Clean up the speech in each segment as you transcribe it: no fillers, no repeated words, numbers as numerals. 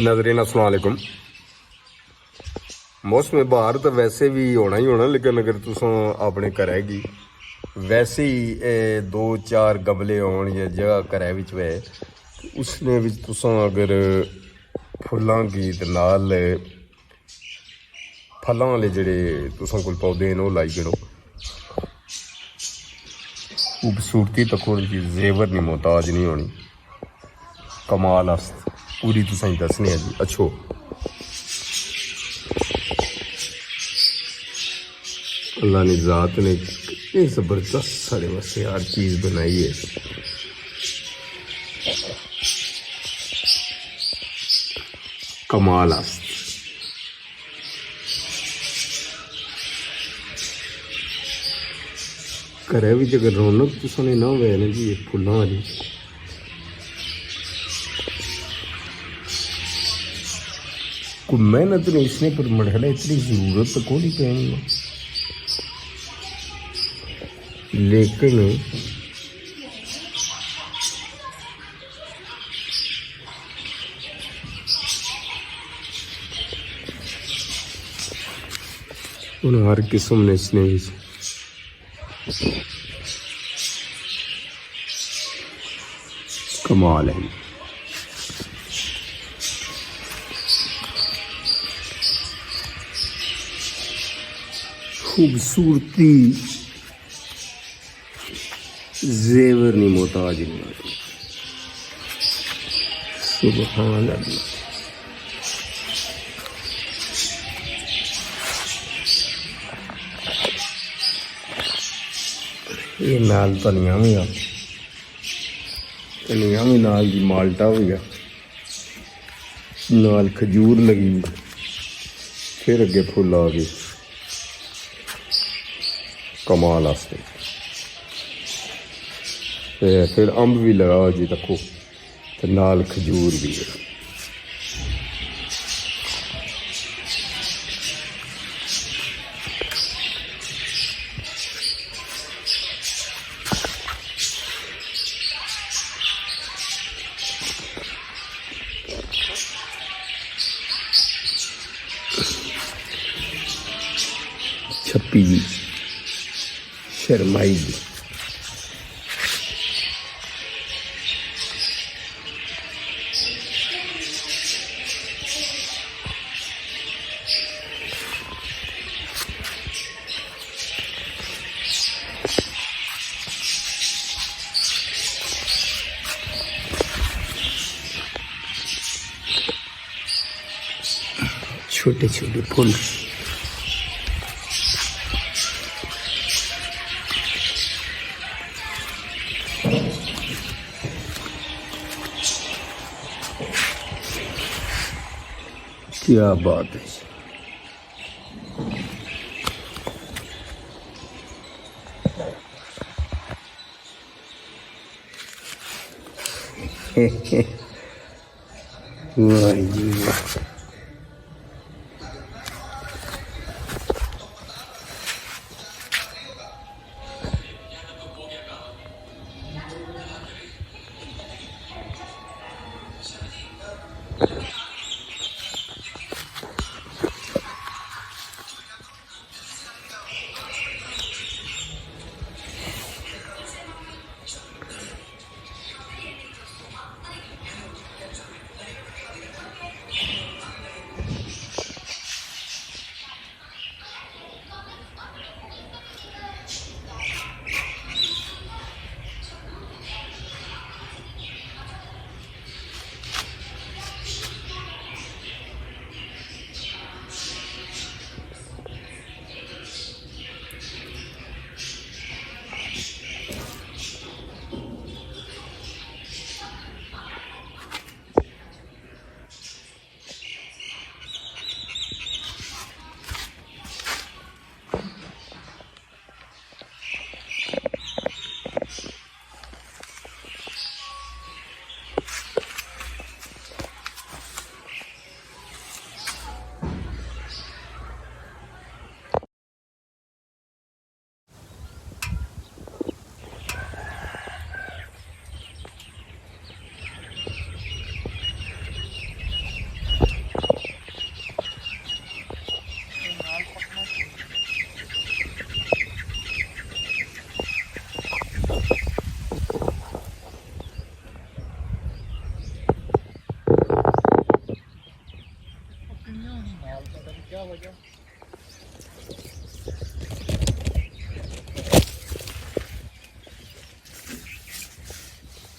नजरीन अस्सलाम वालेकुम। मौसम बहार तो वैसे भी होना ही होना, लेकिन अगर तुम अपने घर की वैसे ही 2-4 गमले होन या जगह घर विच वे उसने विच तुसां अगर फुल्लां की ते नाल फलां वाले जेह्ड़े तुसां कोल पौधे न ओह् लाई गिनो, खूबसूरती तक उनकी जेवर नहीं मोहताज नहीं होनी। कमाल अस्त पूरी तुसें दसने जी। अच्छो अल्लाह ने ज़ात ने कितनी ज़बरदस्त साढ़े वास्ते हर चीज़ बनाई है। कमाल अस्त घरै बिच अगर रौनक तुसें ना होवे ना जी फुल्लां वाली, कोई मेहनत नहीं इसने पर मरहला इतनी ज़रूरत तो कोई पैनी है, लेकिन उन हर किस्म ने इसने भी कमाल है। खूबसूरती जेवर नहीं मोहताज नहीं। सुभान अल्लाह। ये नाल धनिया भी आ, धनिया भी नाल दी माल्टा भी आ, नाल खजूर लगी, फिर अगे फुल आ गए। कमाल आस्ते फिर अंब भी लगा जी तको, तो नाल खजूर भी है। छप्पी जी शर्माई जी छोटे छोटे फूल। क्या बात है। वाह जी वाह।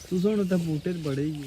ਤੂੰ ਹੁਣ ਤਾਂ ਬੂਟੇ ਬੜੇ ਹੀ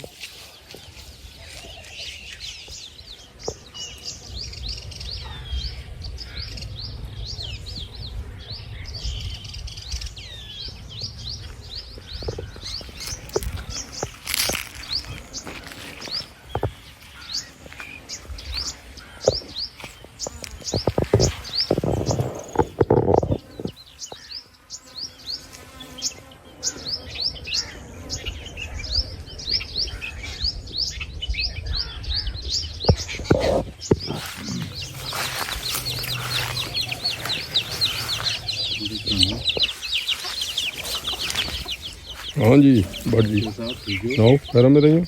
हाँ जी बट जी आओ घर में रहिए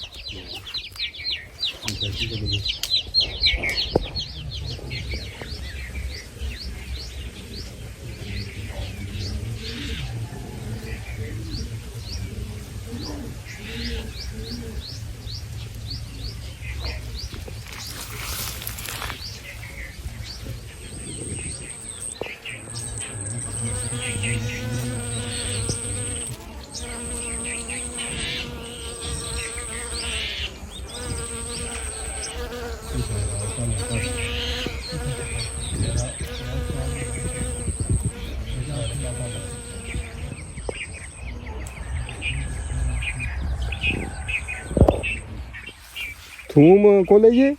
थूम को लीजिए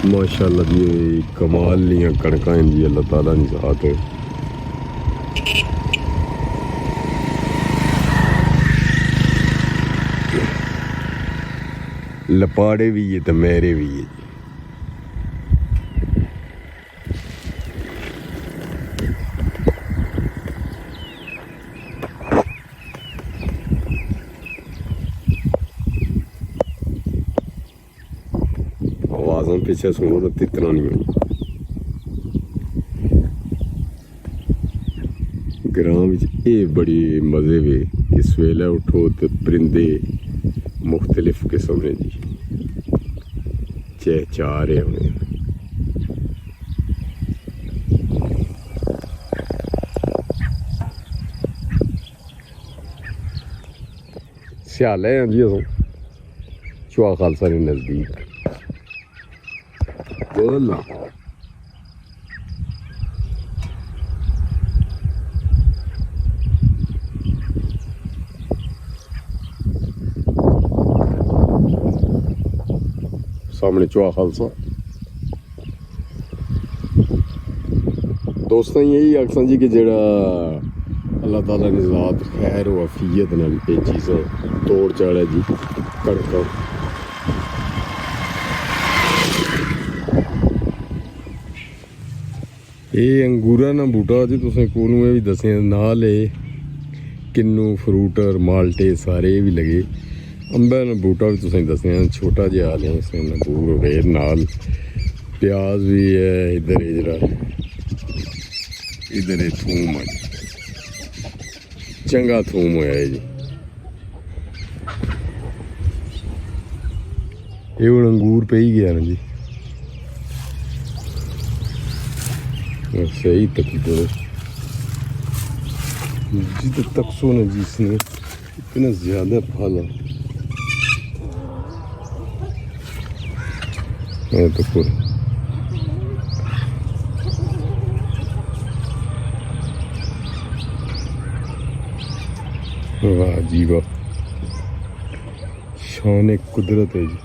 माशाअल्लाह जी कमाल लियां कणकां जी अल्लाह ताला नी साथ लपाड़े भी है तो मेरे भी है आवाज़ां पिछे सुनो तो तितना नहीं होनी ग्रां विच एह बड़ी मज़े वे इस वेले उठो तो परिंदे मुख्तलिफ किस्म ने जी चहचा रहे होने स्याले हैं जी अस चुआ खालसा ने नज़दीक बोला सामने चुआ खालसा दोस्तों यही आखसा जी कि जेड़ा अल्लाह ताला ने ज़ात खैर व अफियत नाल ये चीज़ें तोड़ चाड़ा जी कणकां ये अंगूरा ना बूटा जी तुसें कोनू ये भी दस्सेआ नाल किन्नू फ्रूटर माल्टे सारे भी लगे ਅੰਬਾਂ ਦਾ ਬੂਟਾ ਵੀ ਤੁਸੀਂ ਦੱਸਿਆ ਛੋਟਾ ਜਿਹਾ ਆ ਲਿਆ ਇਸ ਨੇ ਅੰਗੂਰ ਹੋ ਗਏ ਨਾਲ ਪਿਆਜ਼ ਵੀ ਹੈ ਇਧਰ ਜਿਹੜਾ ਇਧਰ ਥੂਮ ਹੈ ਚੰਗਾ ਥੂਮ ਹੋਇਆ ਜੀ ਇਹ ਹੁਣ ਅੰਗੂਰ ਪਈ ਗਿਆ ਨਾ ਜੀ सही तकी तो जिधर तक सोना जिसने इतना ज्यादा फल है तो पूरा वाह जी वाह शान कुदरत है जी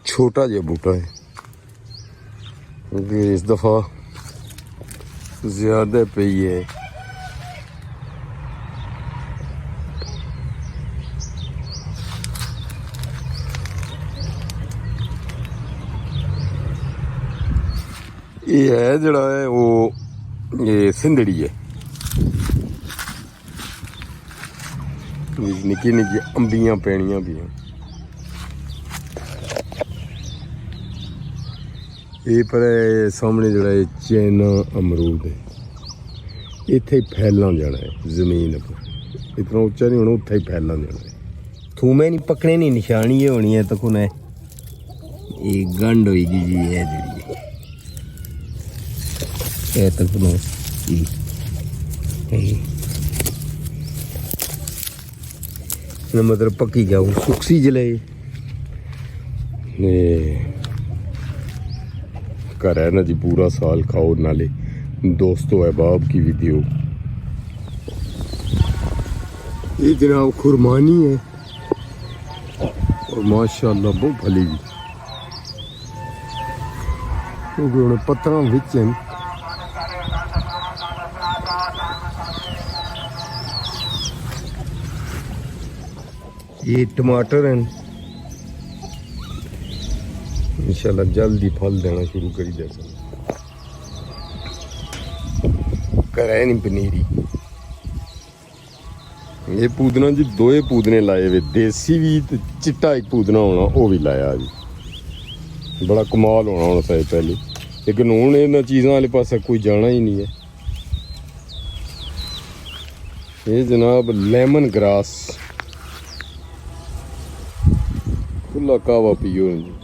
छोटा जिहा बूटा है क्योंकि इस दफ़ा ज़्यादा पई है ये है जड़ा है वो ये सिंधड़ी है निक्की निक्की अंबियां पैनियां भी हैं ये पर सामने जड़ा है चैना अमरूद है इत्थे फैलना जाना है जमीन पर इतना उच्चा नहीं होना उत्थे ही फैलना जाना है थूमे नहीं पकने नहीं निशानी ये होनी है तो कुने ये गंढ होगी जी है जी तो कुनो मतलब पक्की गया सुखसी जले घर है ना जी पूरा साल खाओ नाले दोस्तों अहबाब की वीडियो ये जनाब खुरमानी है और माशाल्लाह बहुत फलेगी क्योंकि उन्हें पत्थरों विच हैं ये टमाटर हैं इंशाल्लाह जल्दी फल देना शुरू करी जैसा करे नहीं पनीरी ये पूदना जी दो पूदने लाए वे देसी भी ते चिट्टा एक पूदना होना वो भी लाया जी बड़ा कमाल होना होना चाहिए पहले लेकिन हूँ इन्होंने चीज़ों वाले पास कोई जाना ही नहीं है ये जनाब लेमन ग्रास खुला कावा पियो जी